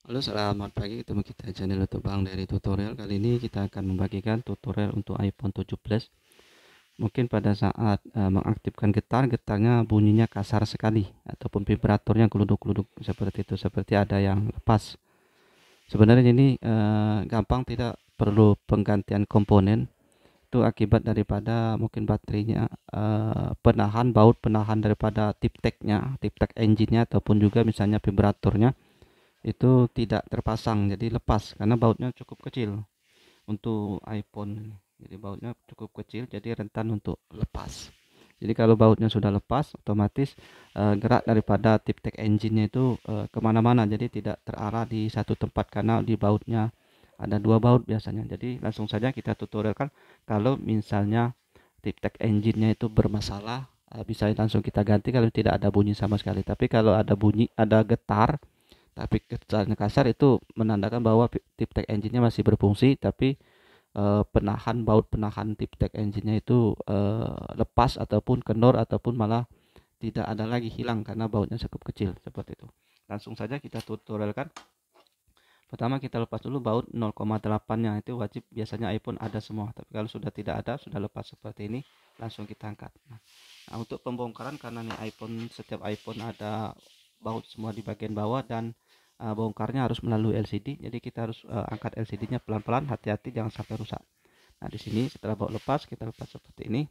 Halo, selamat pagi. Ketemu kita channel YouTube Bang dari tutorial. Kali ini kita akan membagikan tutorial untuk iPhone 17. Mungkin pada saat mengaktifkan getarnya bunyinya kasar sekali ataupun vibratornya geluduk-geluduk seperti itu, seperti ada yang lepas. Sebenarnya ini gampang, tidak perlu penggantian komponen. Itu akibat daripada mungkin baterainya penahan baut penahan daripada tip tag engine-nya ataupun juga misalnya vibratornya itu tidak terpasang, jadi lepas karena bautnya cukup kecil untuk iPhone. Jadi bautnya cukup kecil, jadi rentan untuk lepas. Jadi kalau bautnya sudah lepas, otomatis gerak daripada tip tag engine-nya itu kemana-mana, jadi tidak terarah di satu tempat karena di bautnya ada dua baut biasanya. Jadi langsung saja kita tutorialkan. Kalau misalnya tip tag engine-nya itu bermasalah, bisa langsung kita ganti kalau tidak ada bunyi sama sekali. Tapi kalau ada bunyi, ada getar tapi getarnya kasar, itu menandakan bahwa tip tag engine-nya masih berfungsi, tapi penahan baut penahan tip tag engine-nya itu lepas ataupun kendor ataupun malah tidak ada lagi, hilang karena bautnya cukup kecil seperti itu. Langsung saja kita tutorialkan. Pertama kita lepas dulu baut 0,8-nya, itu wajib biasanya iPhone ada semua, tapi kalau sudah tidak ada, sudah lepas seperti ini, langsung kita angkat. Nah, untuk pembongkaran, karena nih setiap iPhone ada baut semua di bagian bawah dan bongkarnya harus melalui LCD, jadi kita harus angkat LCD-nya pelan-pelan, hati-hati jangan sampai rusak. Nah, di sini setelah baut lepas, kita lepas seperti ini.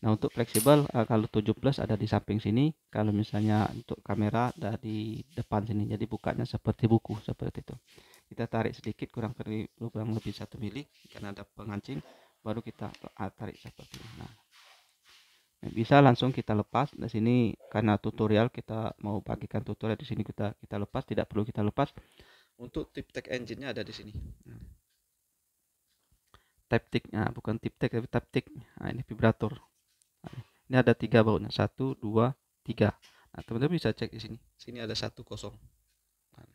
Nah, untuk fleksibel, kalau 17 ada di samping sini, kalau misalnya untuk kamera ada di depan sini, jadi bukanya seperti buku seperti itu. Kita tarik sedikit, kurang lebih 1 mili karena ada pengancing, baru kita tarik seperti ini. Nah, bisa langsung kita lepas di sini karena tutorial, kita mau bagikan tutorial di sini, kita lepas, tidak perlu kita lepas. Untuk tip tag engine-nya ada di sini. Type tick, nah, bukan tip tag tapi type tick. Nah, ini vibrator. Nah, ini ada 3 bautnya, 1 2 3. Nah, teman-teman bisa cek di sini. Sini ada 1 kosong. Nah,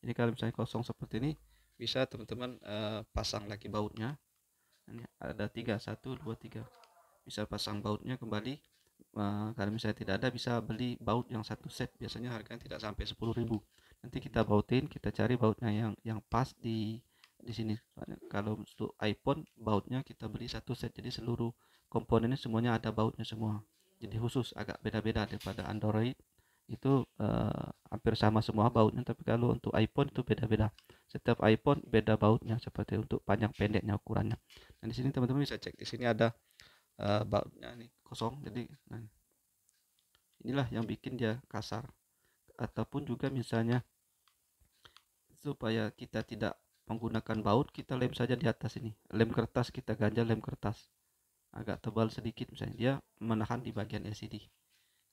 ini kalau misalnya kosong seperti ini, bisa teman-teman pasang lagi bautnya. Ini ada 3, 1 2 3. Bisa pasang bautnya kembali. Kalau misalnya tidak ada, bisa beli baut yang satu set, biasanya harganya tidak sampai 10.000. Nanti kita bautin, kita cari bautnya yang pas di sini. Kalau untuk iPhone bautnya kita beli satu set, jadi seluruh komponennya semuanya ada bautnya semua, jadi khusus, agak beda-beda daripada Android. Itu hampir sama semua bautnya, tapi kalau untuk iPhone itu beda-beda, setiap iPhone beda bautnya, seperti untuk panjang pendeknya ukurannya. Dan di sini teman-teman bisa cek, di sini ada bautnya nih kosong, jadi nah, inilah yang bikin dia kasar. Ataupun juga misalnya supaya kita tidak menggunakan baut, kita lem saja di atas ini, lem kertas, kita ganjal lem kertas agak tebal sedikit, misalnya dia menahan di bagian LCD.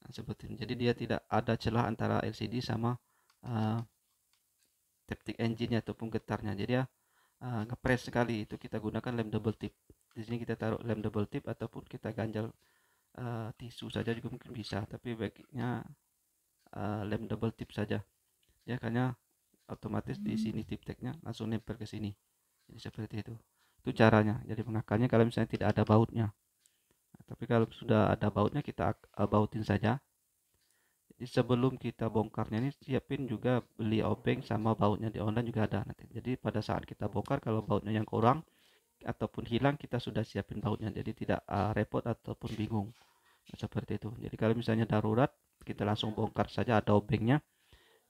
Nah, seperti ini, jadi dia tidak ada celah antara LCD sama uh, taptic engine ataupun getarnya, jadi ya ngepres sekali. Itu kita gunakan lem double tip. Di sini kita taruh lem double tip ataupun kita ganjal tisu saja juga mungkin bisa, tapi baiknya lem double tip saja ya, karena otomatis di sini tip tagnya langsung nempel ke sini. Jadi seperti itu caranya. Jadi mengakalnya kalau misalnya tidak ada bautnya. Nah, tapi kalau sudah ada bautnya, kita bautin saja. Jadi sebelum kita bongkarnya ini, siapin juga beli obeng sama bautnya, di online juga ada nanti. Jadi pada saat kita bongkar, kalau bautnya yang kurang ataupun hilang, kita sudah siapin bautnya, jadi tidak repot ataupun bingung. Nah, seperti itu. Jadi kalau misalnya darurat, kita langsung bongkar saja, ada obengnya,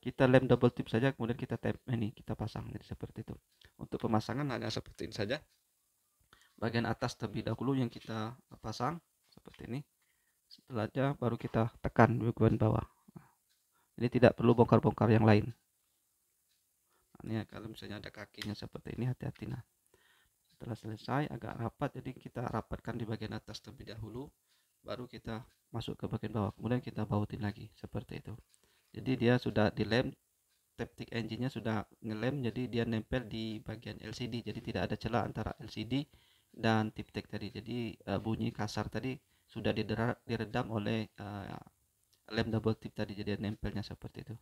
kita lem double tip saja, kemudian kita ini kita pasang. Jadi seperti itu. Untuk pemasangan hanya seperti ini saja. Bagian atas terlebih dahulu yang kita pasang seperti ini. Setelahnya baru kita tekan bagian bawah. Jadi tidak perlu bongkar-bongkar yang lain. Nah, ini ya, kalau misalnya ada kakinya seperti ini, hati-hati. Nah, setelah selesai agak rapat, jadi kita rapatkan di bagian atas terlebih dahulu, baru kita masuk ke bagian bawah, kemudian kita bautin lagi seperti itu. Jadi dia sudah dilem, taptic engine-nya sudah ngelem, jadi dia nempel di bagian LCD, jadi tidak ada celah antara LCD dan tip tag tadi. Jadi bunyi kasar tadi sudah diredam oleh lem double tip tadi, jadi nempelnya seperti itu.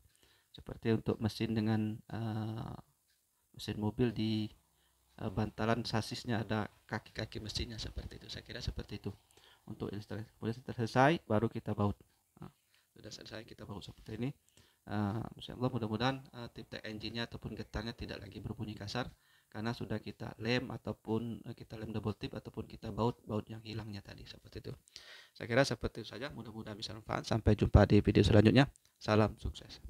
Seperti untuk mesin dengan mesin mobil, di bantalan sasisnya ada kaki-kaki mesinnya, seperti itu. Saya kira seperti itu untuk ilustrasi. Kemudian setelah selesai baru kita baut. Nah, sudah selesai kita baut seperti ini. Insyaallah mudah-mudahan tip-tip engine-nya ataupun getarnya tidak lagi berbunyi kasar karena sudah kita lem ataupun kita lem double tip ataupun kita baut yang hilangnya tadi, seperti itu. Saya kira seperti itu saja, mudah-mudahan bisa bermanfaat. Sampai jumpa di video selanjutnya. Salam sukses.